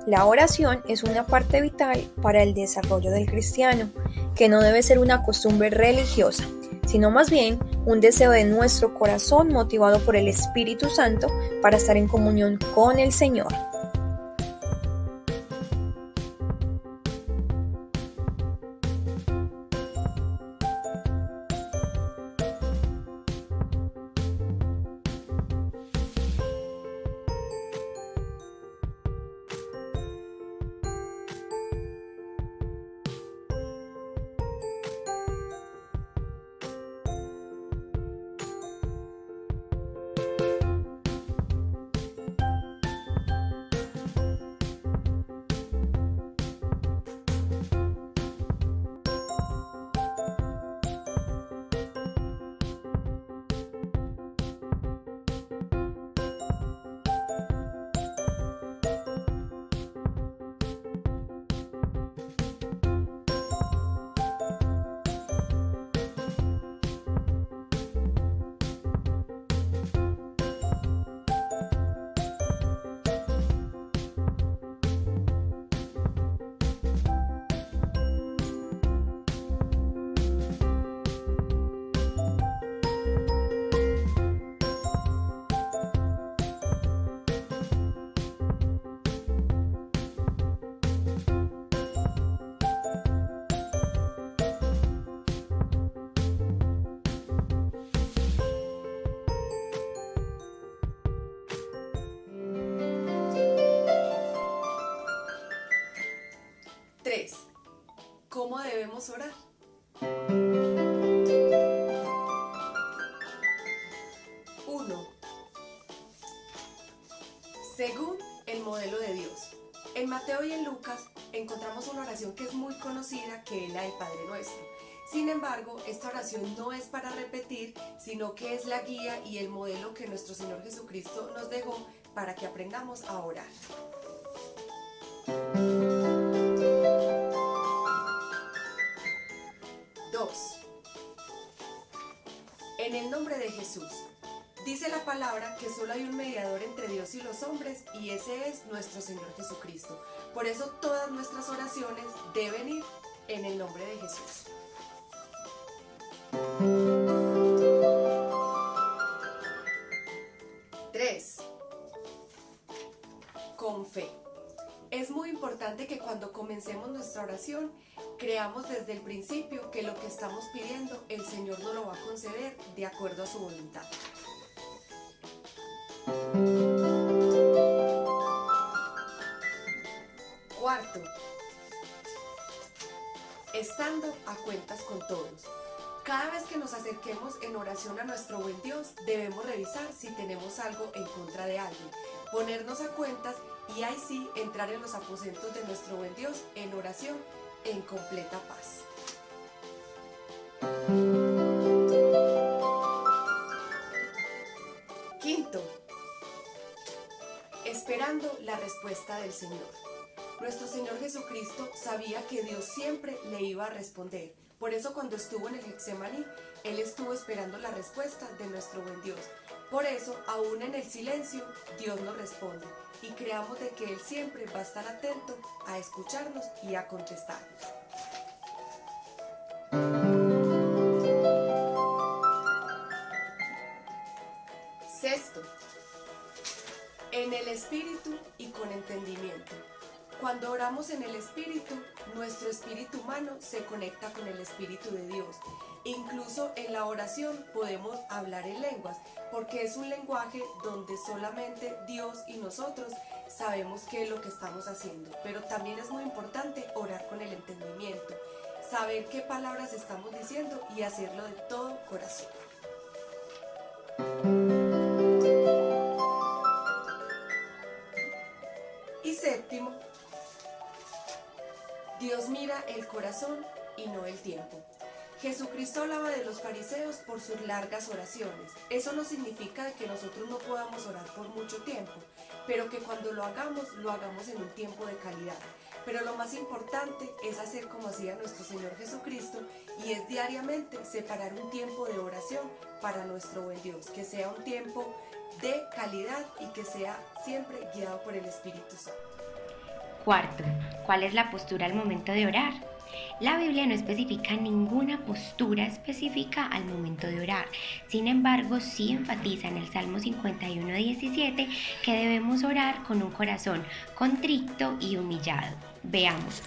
La oración es una parte vital para el desarrollo del cristiano, que no debe ser una costumbre religiosa, sino más bien un deseo de nuestro corazón motivado por el Espíritu Santo para estar en comunión con el Señor. Tres. ¿Cómo debemos orar? Uno. Según el modelo de Dios. En Mateo y en Lucas encontramos una oración que es muy conocida, que es la del Padre Nuestro. Sin embargo, esta oración no es para repetir, sino que es la guía y el modelo que nuestro Señor Jesucristo nos dejó para que aprendamos a orar. 2. En el nombre de Jesús. Dice la palabra que solo hay un mediador entre Dios y los hombres, y ese es nuestro Señor Jesucristo. Por eso todas nuestras oraciones deben ir en el nombre de Jesús. 3. Con fe. Es muy importante que cuando comencemos nuestra oración creamos desde el principio que lo que estamos pidiendo el Señor nos lo va a conceder de acuerdo a su voluntad. 4. Estando a cuentas con todos. Cada vez que nos acerquemos en oración a nuestro buen Dios, debemos revisar si tenemos algo en contra de alguien, ponernos a cuentas y ahí sí entrar en los aposentos de nuestro buen Dios en oración en completa paz. 5. Esperando la respuesta del Señor. Nuestro Señor Jesucristo sabía que Dios siempre le iba a responder. Por eso cuando estuvo en el Getsemaní, Él estuvo esperando la respuesta de nuestro buen Dios. Por eso, aún en el silencio, Dios nos responde. Y creamos de que Él siempre va a estar atento a escucharnos y a contestarnos. 6. En el Espíritu y con entendimiento. Cuando oramos en el Espíritu, nuestro espíritu humano se conecta con el Espíritu de Dios. Incluso en la oración podemos hablar en lenguas, porque es un lenguaje donde solamente Dios y nosotros sabemos qué es lo que estamos haciendo. Pero también es muy importante orar con el entendimiento, saber qué palabras estamos diciendo y hacerlo de todo corazón. 7. Dios mira el corazón y no el tiempo. Jesucristo hablaba de los fariseos por sus largas oraciones. Eso no significa que nosotros no podamos orar por mucho tiempo, pero que cuando lo hagamos en un tiempo de calidad. Pero lo más importante es hacer como hacía nuestro Señor Jesucristo, y es diariamente separar un tiempo de oración para nuestro buen Dios, que sea un tiempo de calidad y que sea siempre guiado por el Espíritu Santo. Cuarto, ¿cuál es la postura al momento de orar? La Biblia no especifica ninguna postura específica al momento de orar. Sin embargo, sí enfatiza en el Salmo 51:17 que debemos orar con un corazón contrito y humillado. Veamos.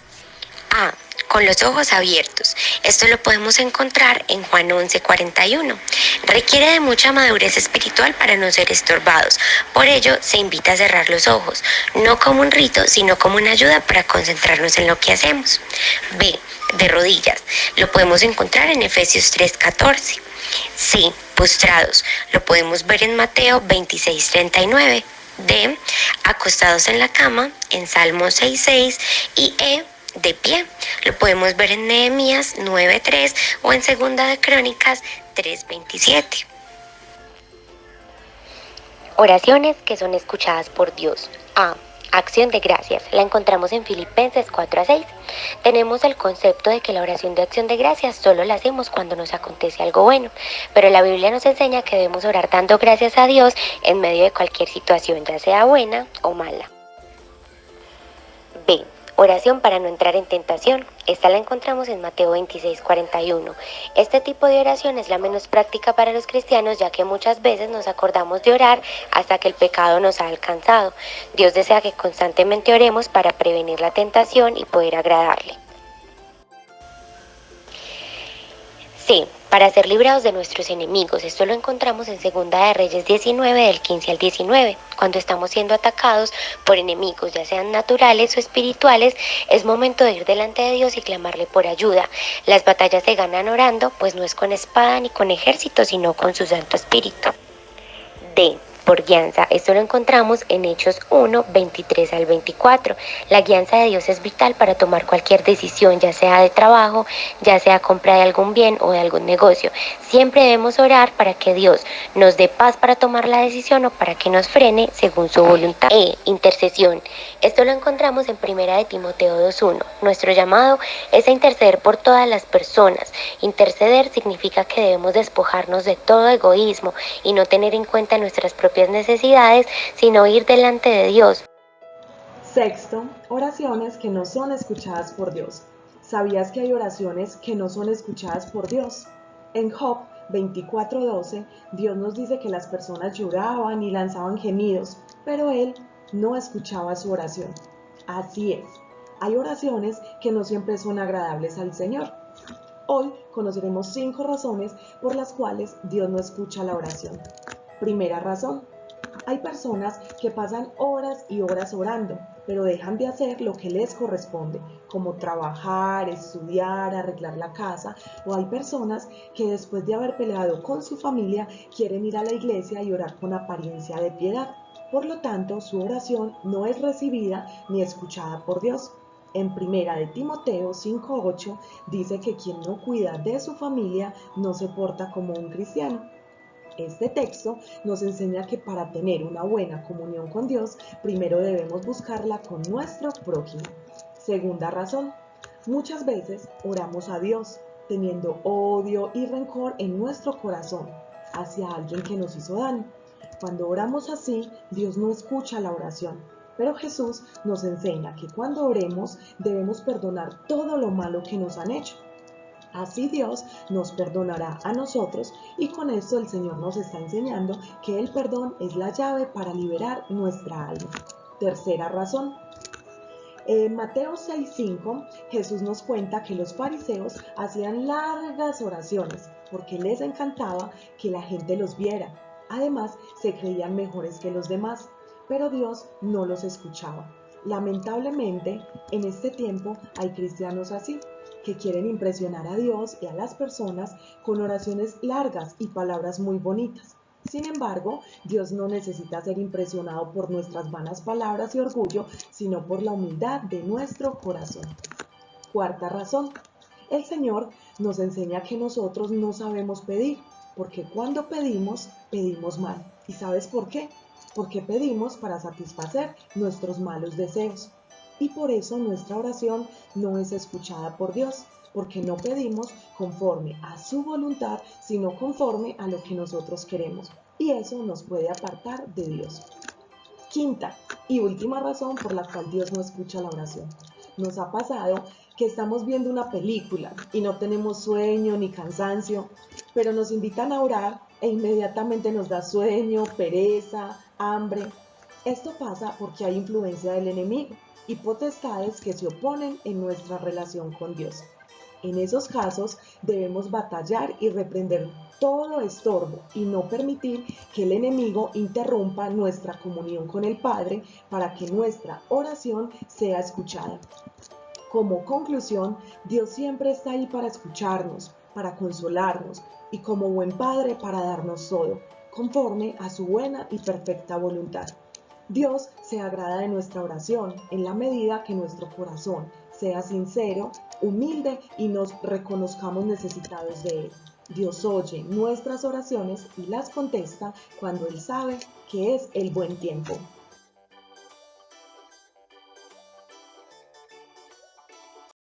A. Con los ojos abiertos. Esto lo podemos encontrar en Juan 11:41. Requiere de mucha madurez espiritual para no ser estorbados. Por ello, se invita a cerrar los ojos, no como un rito, sino como una ayuda para concentrarnos en lo que hacemos. B. De rodillas. Lo podemos encontrar en Efesios 3:14. C. Postrados. Lo podemos ver en Mateo 26:39. D. Acostados en la cama, en Salmo 6:6. Y E. De pie. Lo podemos ver en Nehemías 9:3 o en Segunda de Crónicas 3:27. Oraciones que son escuchadas por Dios. A. Acción de gracias. La encontramos en Filipenses 4:6. Tenemos el concepto de que la oración de acción de gracias solo la hacemos cuando nos acontece algo bueno, pero la Biblia nos enseña que debemos orar dando gracias a Dios en medio de cualquier situación, ya sea buena o mala. B. Oración para no entrar en tentación. Esta la encontramos en Mateo 26:41. Este tipo de oración es la menos práctica para los cristianos, ya que muchas veces nos acordamos de orar hasta que el pecado nos ha alcanzado. Dios desea que constantemente oremos para prevenir la tentación y poder agradarle. C. Para ser librados de nuestros enemigos. Esto lo encontramos en Segunda de Reyes 19, del 15 al 19. Cuando estamos siendo atacados por enemigos, ya sean naturales o espirituales, es momento de ir delante de Dios y clamarle por ayuda. Las batallas se ganan orando, pues no es con espada ni con ejército, sino con su Santo Espíritu. D. Por guianza. Esto lo encontramos en Hechos 1, 23 al 24. La guianza de Dios es vital para tomar cualquier decisión, ya sea de trabajo, ya sea compra de algún bien o de algún negocio. Siempre debemos orar para que Dios nos dé paz para tomar la decisión o para que nos frene según su voluntad. Intercesión. Esto lo encontramos en 1 de Timoteo 2:1. Nuestro llamado es a interceder por todas las personas. Interceder significa que debemos despojarnos de todo egoísmo y no tener en cuenta nuestras propias necesidades, sino ir delante de Dios. Sexto, oraciones que no son escuchadas por Dios. ¿Sabías que hay oraciones que no son escuchadas por Dios? En Job 24:12, Dios nos dice que las personas lloraban y lanzaban gemidos, pero Él no escuchaba su oración. Así es, hay oraciones que no siempre son agradables al Señor. Hoy conoceremos 5 razones por las cuales Dios no escucha la oración. Primera razón. Hay personas que pasan horas y horas orando, pero dejan de hacer lo que les corresponde, como trabajar, estudiar, arreglar la casa, o hay personas que después de haber peleado con su familia quieren ir a la iglesia y orar con apariencia de piedad. Por lo tanto, su oración no es recibida ni escuchada por Dios. En 1 de Timoteo 5:8 dice que quien no cuida de su familia no se porta como un cristiano. Este texto nos enseña que para tener una buena comunión con Dios, primero debemos buscarla con nuestro prójimo. Segunda razón, muchas veces oramos a Dios teniendo odio y rencor en nuestro corazón hacia alguien que nos hizo daño. Cuando oramos así, Dios no escucha la oración, pero Jesús nos enseña que cuando oremos debemos perdonar todo lo malo que nos han hecho. Así Dios nos perdonará a nosotros y con esto el Señor nos está enseñando que el perdón es la llave para liberar nuestra alma. Tercera razón. En Mateo 6:5 Jesús nos cuenta que los fariseos hacían largas oraciones porque les encantaba que la gente los viera. Además, se creían mejores que los demás, pero Dios no los escuchaba. Lamentablemente, en este tiempo hay cristianos así, que quieren impresionar a Dios y a las personas con oraciones largas y palabras muy bonitas. Sin embargo, Dios no necesita ser impresionado por nuestras vanas palabras y orgullo, sino por la humildad de nuestro corazón. Cuarta razón. El Señor nos enseña que nosotros no sabemos pedir, porque cuando pedimos, pedimos mal. ¿Y sabes por qué? Porque pedimos para satisfacer nuestros malos deseos. Y por eso nuestra oración no es escuchada por Dios, porque no pedimos conforme a su voluntad, sino conforme a lo que nosotros queremos. Y eso nos puede apartar de Dios. Quinta, Y última razón por la cual Dios no escucha la oración. Nos ha pasado que estamos viendo una película y no tenemos sueño ni cansancio, pero nos invitan a orar e inmediatamente nos da sueño, pereza, hambre. Esto pasa porque hay influencia del enemigo y potestades que se oponen en nuestra relación con Dios. En esos casos debemos batallar y reprender todo estorbo y no permitir que el enemigo interrumpa nuestra comunión con el Padre para que nuestra oración sea escuchada. Como conclusión, Dios siempre está ahí para escucharnos, para consolarnos y como buen Padre para darnos todo, conforme a su buena y perfecta voluntad. Dios se agrada de nuestra oración en la medida que nuestro corazón sea sincero, humilde y nos reconozcamos necesitados de Él. Dios oye nuestras oraciones y las contesta cuando Él sabe que es el buen tiempo.